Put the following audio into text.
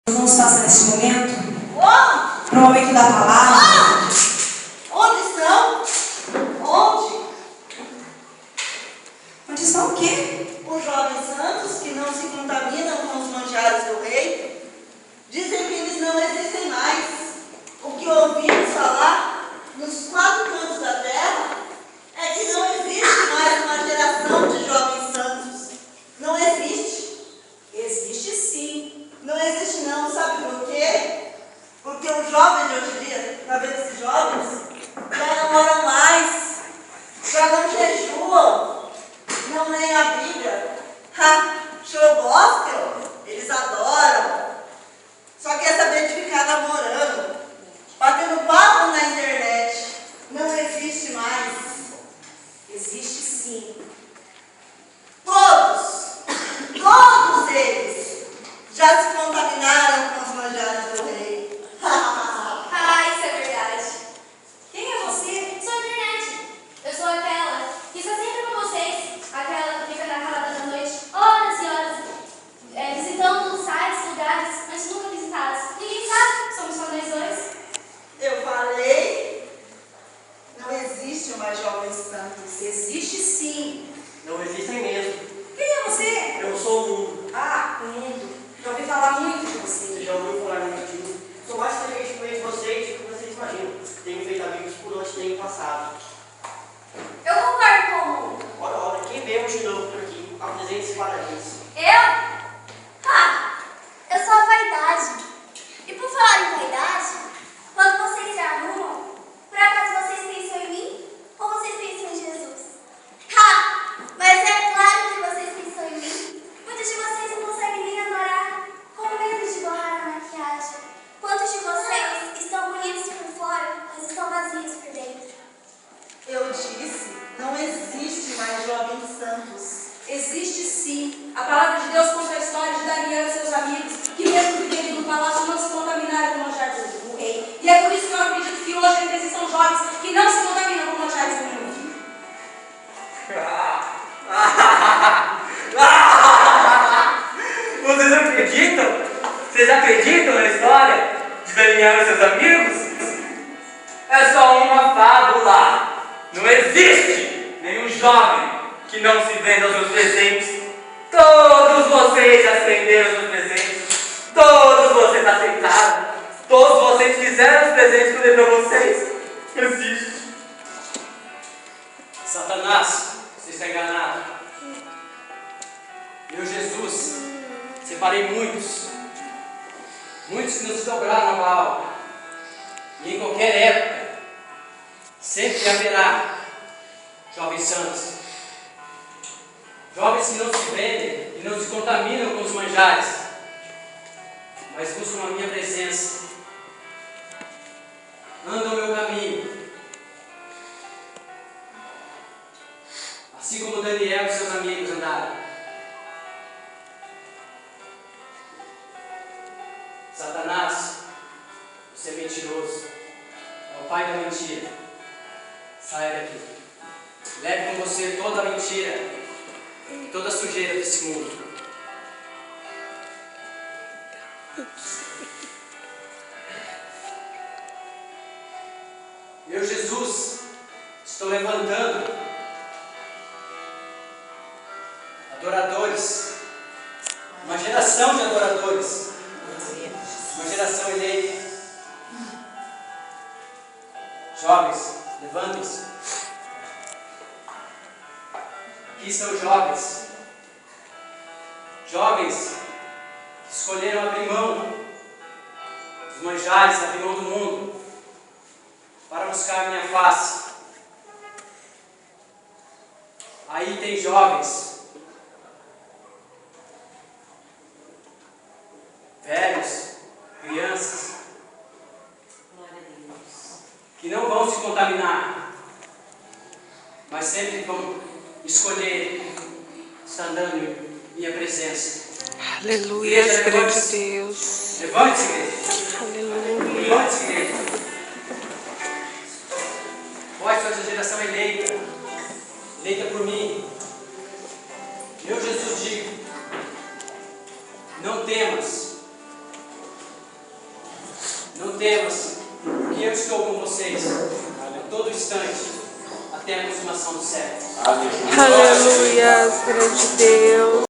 Vamos passar nesse momento para o momento da palavra. Onde estão? Onde? Onde estão o quê? Os jovens santos que não se contaminam com os manjares do rei. Dizem que eles não existem mais. O que ouvimos falar nos quatro cantos da terra é que não existe mais uma geração de jovens santos. Não existe. Existe sim. Não existe não, sabe por quê? Porque os jovens de hoje em dia, tá vendo esses jovens? Já não oram mais, já não jejuam, não leem a Bíblia. Show gospel, eles adoram. Só quer saber de ficar namorando, batendo papo na internet. Não existe mais. Existe sim. Todos eles já se contaminaram com os manjares do rei. Isso é verdade. Quem é você? Sou a internet. Eu sou aquela que está sempre com vocês. Aquela que fica na calada da noite, horas e horas, visitando sites, lugares, mas nunca visitados. Ninguém sabe, somos só nós dois. Eu falei, não existe mais jovens santos. Existe sim. Não existem mesmo. Quem é você? Eu sou o mundo. O mundo. Já ouvi falar muito de você. Você já ouviu falar de mim? Sou mais inteligente que vocês do que vocês imaginam. Tenho feito amigos por onde tenho passado. Eu concordo com o mundo. Ora, quem veio de novo por aqui? Apresente-se para eles. Eu? Eu sou a vaidade. E por falar em vaidade, quando vocês se arrumam, por acaso vocês pensam em mim? Ou vocês pensam em Jesus? Mas é claro que vocês pensam em mim. Muitos de vocês não conseguem nem adorar, com medo de borrar a maquiagem. Quantos de vocês estão bonitos por fora, mas estão vazios por dentro? Eu disse, não existe mais jovens santos. Existe sim. A palavra de Deus conta a história de Daniel e seus amigos, que mesmo vivendo no palácio não se contaminaram com o manjar do rei. E é por isso que eu acredito que hoje ainda existam jovens que não se contaminam com o manjar do rei. Vocês acreditam? Vocês acreditam na história de Daniel e seus amigos? É só uma fábula. Não existe nenhum jovem que não se venda aos meus presentes. Todos vocês acenderam os meus presentes. Todos vocês aceitaram. Todos vocês fizeram os presentes que eu dei para vocês. Existe. Satanás, você está enganado. Eu, Jesus, separei muitos que não se dobraram a Baal. E em qualquer época, sempre haverá jovens santos. Jovens que não se vendem e não se contaminam com os manjares, mas buscam a minha presença. Andam o meu caminho. Assim como Daniel e seus amigos andaram. Satanás, você é mentiroso. É o pai da mentira. Saia daqui. Leve com você toda a mentira e toda a sujeira desse mundo. Eu, Jesus, estou levantando adoradores, uma geração de adoradores, uma geração eleita. Jovens, levantem-se. Aqui estão jovens que escolheram abrir mão dos manjares, abrir mão do mundo, para buscar a minha face. Aí tem jovens, velhos, crianças, que não vão se contaminar, mas sempre vão escolher estar andando em minha presença. Aleluia, Espírito de Deus. Levante-se, igreja. Aleluia. Levante-se, igreja. Vós sois a geração eleita por mim. Eu, Jesus, digo: não temas, temas, que eu estou com vocês a todo instante, até a consumação do século. Aleluia, grande Deus.